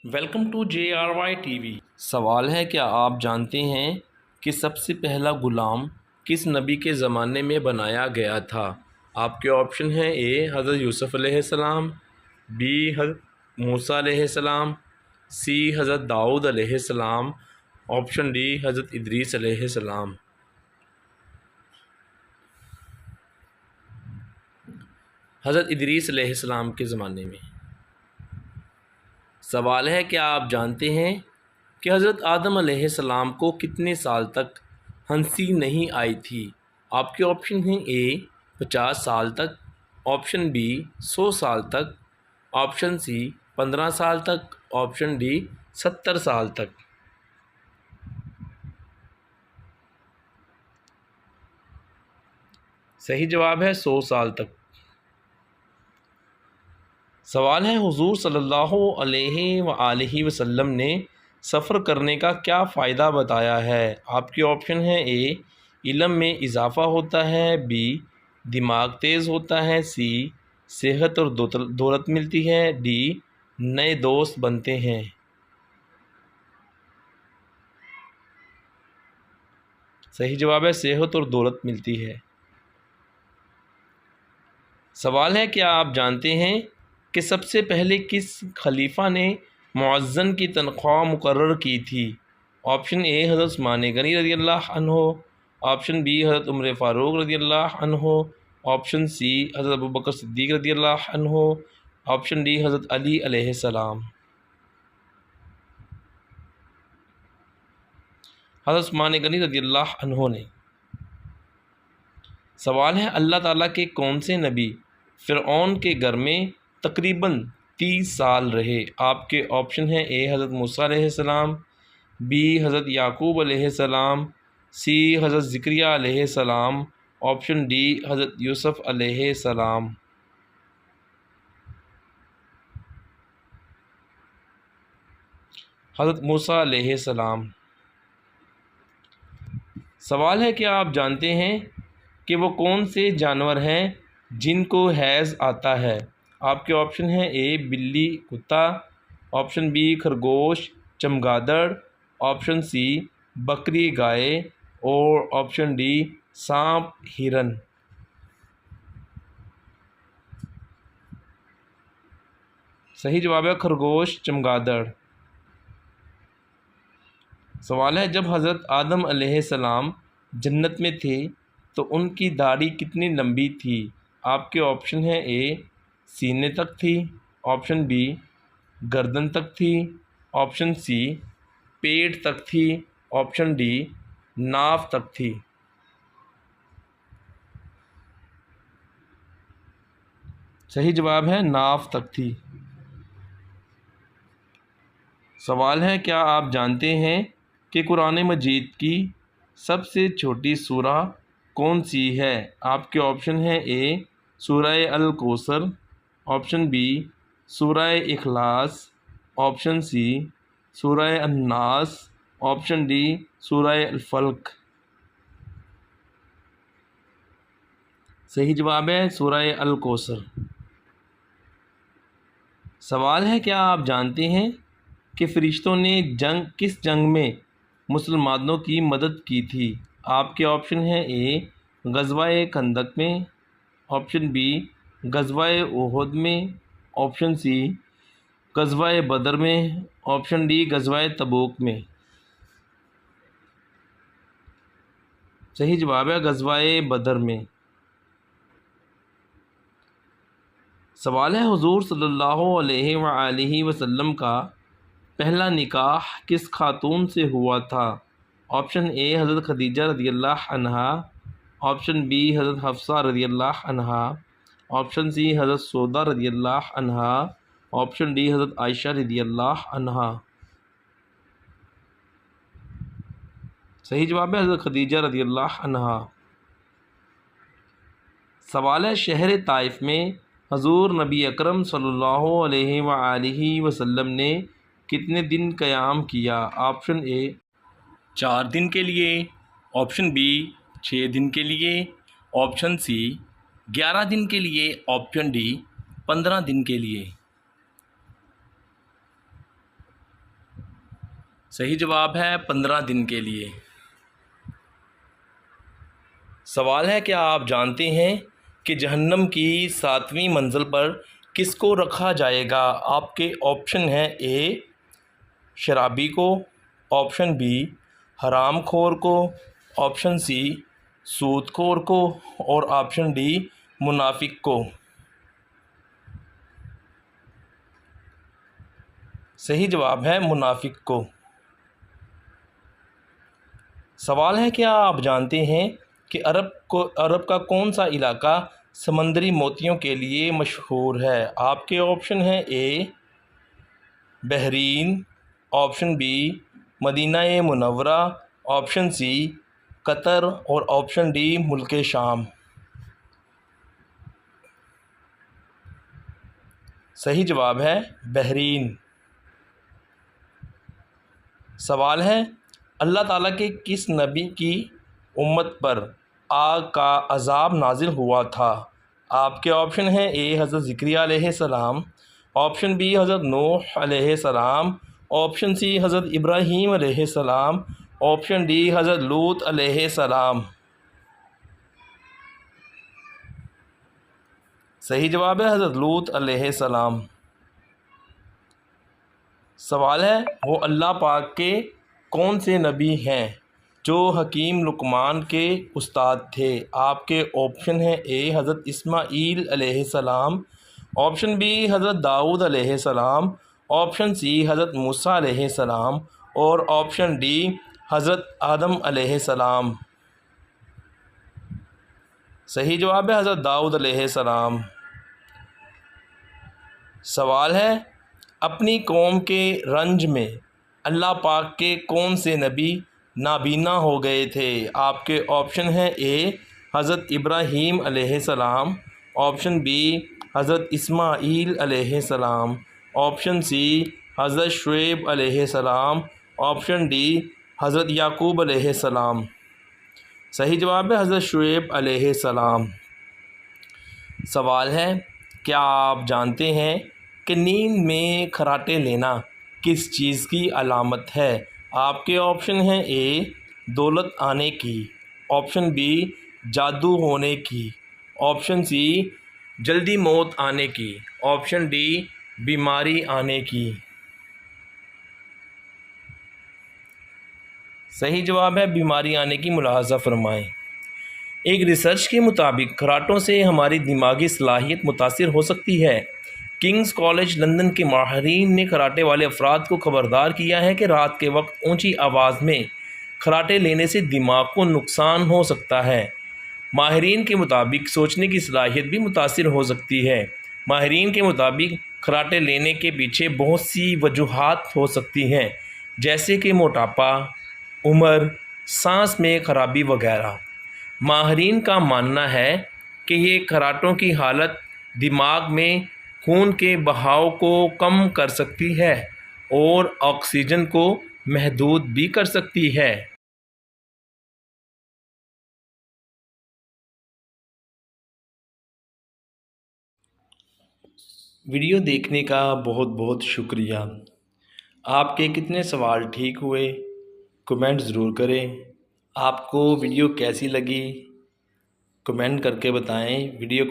Welcome to JRY TV. सवाल है, क्या आप जानते हैं कि सबसे पहला गुलाम किस नबी के ज़माने में बनाया गया था? आपके ऑप्शन हैं ए हज़रत यूसुफ़ अलैहिस्सलाम, बी हज़रत मूसा अलैहिस्सलाम, सी हज़रत दाऊद अलैहिस्सलाम, ऑप्शन डी हज़रत इदरीस अलैहिस्सलाम। हज़रत इदरीस अलैहिस्सलाम के ज़माने में। सवाल है, क्या आप जानते हैं कि हज़रत आदम अलैहिस्सलाम को कितने साल तक हंसी नहीं आई थी? आपके ऑप्शन हैं ए 50 साल तक, ऑप्शन बी 100 साल तक, ऑप्शन सी 15 साल तक, ऑप्शन डी 70 साल तक। सही जवाब है 100 साल तक। सवाल है, हुजूर सल्लल्लाहु अलैहि वसल्लम ने सफ़र करने का क्या फ़ायदा बताया है? आपके ऑप्शन हैं ए इल्म में इजाफ़ा होता है, बी दिमाग तेज़ होता है, सी सेहत और दौलत मिलती है, डी नए दोस्त बनते हैं। सही जवाब है सेहत और दौलत मिलती है। सवाल है, क्या आप जानते हैं कि सबसे पहले किस खलीफा ने मुअज्जन की तनख्वाह मुकर्रर की थी? ऑप्शन ए हज़रत उस्मान गनी रज़ी अल्लाह अन्हो, ऑप्शन बी हज़रत उमर फ़ारूक रज़ी अल्लाह अन्हो, ऑप्शन सी हज़रत अबू बकर सिद्दीक़ रज़ी अल्लाह अन्हो, ऑप्शन डी हज़रत अली अलैहिस्सलाम। हज़रत उस्मान गनी रज़ी अल्लाह अन्हो ने। सवाल है, अल्लाह ताला के कौन से नबी फ़िरऔन के घर में तकरीबन 30 साल रहे? आपके ऑप्शन हैं ए हज़रत मूसा अलैहिस्सलाम, बी हज़रत याकूब अलैहिस्सलाम, सी हज़रत ज़िक्रिया अलैहिस्सलाम, ऑप्शन डी हज़रत यूसुफ़ अलैहिस्सलाम। हज़रत मूसा अलैहिस्सलाम। सवाल है, क्या आप जानते हैं कि वो कौन से जानवर हैं जिनको हैज़ आता है? आपके ऑप्शन हैं ए बिल्ली कुत्ता, ऑप्शन बी खरगोश चमगादड़, ऑप्शन सी बकरी गाय और ऑप्शन डी सांप हिरन। सही जवाब है खरगोश चमगादड़। सवाल है, जब हज़रत आदम अलैहिस्सलाम जन्नत में थे तो उनकी दाढ़ी कितनी लंबी थी? आपके ऑप्शन हैं ए सीने तक थी, ऑप्शन बी गर्दन तक थी, ऑप्शन सी पेट तक थी, ऑप्शन डी नाफ तक थी। सही जवाब है नाफ तक थी। सवाल है, क्या आप जानते हैं कि कुरान मजीद की सबसे छोटी सूरा कौन सी है? आपके ऑप्शन हैं ए सूरह अल कौसर, ऑप्शन बी सूरह इखलास, ऑप्शन सी सूरह अन्नास, ऑप्शन डी सूरह अल फल्क। सही जवाब है सूरह अल कौसर। सवाल है, क्या आप जानते हैं कि फ़रिश्तों ने किस जंग में मुसलमानों की मदद की थी? आपके ऑप्शन हैं ए ग़ज़वा-ए खंदक में, ऑप्शन बी ग़ज़वा-ए उहद में, ऑप्शन सी ग़ज़वा-ए बदर में, ऑप्शन डी ग़ज़वा-ए तबूक में। सही जवाब है ग़ज़वा-ए बदर में। सवाल है, हुज़ूर सल्लल्लाहु अलैहि वसल्लम का पहला निकाह किस खातून से हुआ था? ऑप्शन ए हज़रत खदीजा रज़ियल्लाहु अन्हा, ऑप्शन बी हज़रत हफ्सा रज़ियल्लाहु अन्हा, ऑप्शन सी हज़रत सौदा रज़ियल्लाहु अन्हा, ऑप्शन डी हज़रत आयशा रज़ियल्लाहु अन्हा। सही जवाब है हज़रत खदीजा रज़ियल्लाहु अन्हा। सवाल है, शहर ताइफ में हजूर नबी अकरम सल्लल्लाहु अलैहि वसल्लम ने कितने दिन क़याम किया? ऑप्शन ए 4 दिन के लिए, ऑप्शन बी 6 दिन के लिए, ऑप्शन सी 11 दिन के लिए, ऑप्शन डी 15 दिन के लिए। सही जवाब है 15 दिन के लिए। सवाल है, क्या आप जानते हैं कि जहन्नम की 7वीं मंजिल पर किसको रखा जाएगा? आपके ऑप्शन हैं ए शराबी को, ऑप्शन बी हरामखोर को, ऑप्शन सी सूदखोर को और ऑप्शन डी मुनाफिक को। सही जवाब है मुनाफिक को। सवाल है, क्या आप जानते हैं कि अरब का कौन सा इलाका समंदरी मोतियों के लिए मशहूर है? आपके ऑप्शन हैं A Bahrain, option B Madina Munawwara, option C Qatar और ऑप्शन डी मुल्क शाम। सही जवाब है बहरीन। सवाल है, अल्लाह ताला के किस नबी की उम्मत पर आग का अज़ाब नाजिल हुआ था? आपके ऑप्शन हैं ए हज़रत ज़िकरिया अलैहिस्सलाम, ऑप्शन बी हज़रत नूह अलैहिस्सलाम, ऑप्शन सी हज़रत इब्राहीम अलैहिस्सलाम, ऑप्शन डी हज़रत लूत अलैहिस्सलाम। सही जवाब है हज़रत लूत अलैहिस्सलाम। सवाल है, वो अल्लाह पाक के कौन से नबी हैं जो हकीम लुकमान के उस्ताद थे? आपके ऑप्शन हैं ए हज़रत इस्माईल अलैहिस्सलाम, ऑप्शन बी हज़रत दाऊद अलैहिस्सलाम, ऑप्शन सी हज़रत मूसा अलैहिस्सलाम और ऑप्शन डी हज़रत आदम अलैहिस्सलाम। सही जवाब है हज़रत दाऊद अलैहिस्सलाम। सवाल है, अपनी कौम के रंज में अल्लाह पाक के कौन से नबी नाबीना हो गए थे? आपके ऑप्शन हैं ए हज़रत इब्राहीम अलैहिस्सलाम, ऑप्शन बी हज़रत इस्माईल अलैहिस्सलाम, ऑप्शन सी हज़रत शुएब अलैहिस्सलाम, ऑप्शन डी हज़रत याकूब अलैहिस्सलाम। सही जवाब है हज़रत शुएब अलैहिस्सलाम। सवाल है, क्या आप जानते हैं कि नींद में खर्राटे लेना किस चीज़ की अलामत है? आपके ऑप्शन हैं ए दौलत आने की, ऑप्शन बी जादू होने की, ऑप्शन सी जल्दी मौत आने की, ऑप्शन डी बीमारी आने की। सही जवाब है बीमारी आने की। मुलाहज़ा फरमाएं। एक रिसर्च के मुताबिक खर्राटों से हमारी दिमागी सलाहियत मुतासिर हो सकती है। किंग्स कॉलेज लंदन के माहिरीन ने खर्राटे वाले अफराद को खबरदार किया है कि रात के वक्त ऊंची आवाज़ में खर्राटे लेने से दिमाग को नुकसान हो सकता है। माहिरीन के मुताबिक सोचने की सलाहियत भी मुतासिर हो सकती है। माहिरीन के मुताबिक खर्राटे लेने के पीछे बहुत सी वजूहात हो सकती हैं, जैसे कि मोटापा, उम्र, सांस में खराबी वगैरह। माहिरीन का मानना है कि ये खर्राटों की हालत दिमाग में खून के बहाव को कम कर सकती है और ऑक्सीजन को महदूद भी कर सकती है। वीडियो देखने का बहुत बहुत शुक्रिया। आपके कितने सवाल ठीक हुए कमेंट ज़रूर करें। आपको वीडियो कैसी लगी कमेंट करके बताएं। वीडियो को